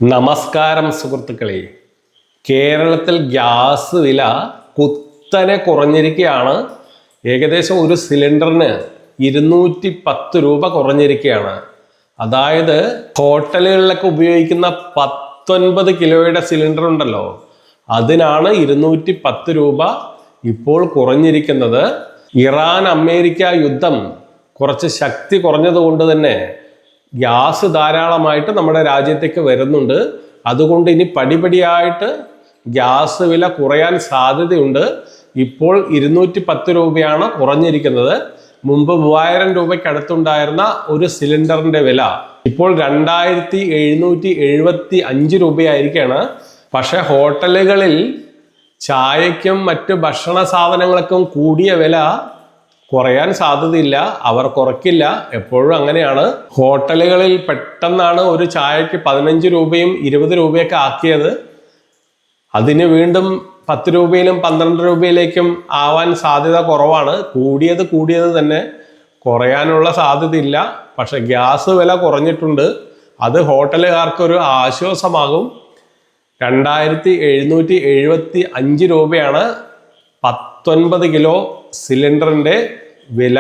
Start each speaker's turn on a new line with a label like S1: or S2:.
S1: നമസ്കാരം സുഹൃത്തുക്കളെ. കേരളത്തിൽ ഗ്യാസ് വില കുത്തനെ കുറഞ്ഞിരിക്കുകയാണ്. ഏകദേശം ഒരു സിലിണ്ടറിന് 210 രൂപ കുറഞ്ഞിരിക്കുകയാണ്. അതായത് ഹോട്ടലുകളിലൊക്കെ ഉപയോഗിക്കുന്ന 19 കിലോയുടെ സിലിണ്ടർ ഉണ്ടല്ലോ, അതിനാണ് 210 രൂപ ഇപ്പോൾ കുറഞ്ഞിരിക്കുന്നത്. ഇറാൻ അമേരിക്ക യുദ്ധം കുറച്ച് ശക്തി കുറഞ്ഞതുകൊണ്ട് തന്നെ ഗ്യാസ് ധാരാളമായിട്ട് നമ്മുടെ രാജ്യത്തേക്ക് വരുന്നുണ്ട്. അതുകൊണ്ട് ഇനി പടിപടിയായിട്ട് ഗ്യാസ് വില കുറയാൻ സാധ്യതയുണ്ട്. ഇപ്പോൾ 210 രൂപയാണ് കുറഞ്ഞിരിക്കുന്നത്. മുമ്പ് 3000 രൂപയ്ക്ക് അടുത്തുണ്ടായിരുന്ന ഒരു സിലിണ്ടറിന്റെ വില ഇപ്പോൾ 2775 രൂപയായിരിക്കുകയാണ്. പക്ഷെ ഹോട്ടലുകളിൽ ചായയ്ക്കും മറ്റ് ഭക്ഷണ സാധനങ്ങൾക്കും കൂടിയ വില കുറയാൻ സാധ്യതയില്ല. അവർ കുറയ്ക്കില്ല, എപ്പോഴും അങ്ങനെയാണ്. ഹോട്ടലുകളിൽ പെട്ടെന്നാണ് ഒരു ചായക്ക് 15 രൂപയും 20 രൂപയൊക്കെ ആക്കിയത്. അതിന് വീണ്ടും 10 രൂപയിലും 12 രൂപയിലേക്കും ആവാൻ സാധ്യത കുറവാണ്. കൂടിയത് തന്നെ കുറയാനുള്ള സാധ്യതയില്ല. പക്ഷെ ഗ്യാസ് വില കുറഞ്ഞിട്ടുണ്ട്. അത് ഹോട്ടലുകാർക്കൊരു ആശ്വാസമാകും. 2775 രൂപയാണ് 19 കിലോ സിലിണ്ടറിന്റെ വില.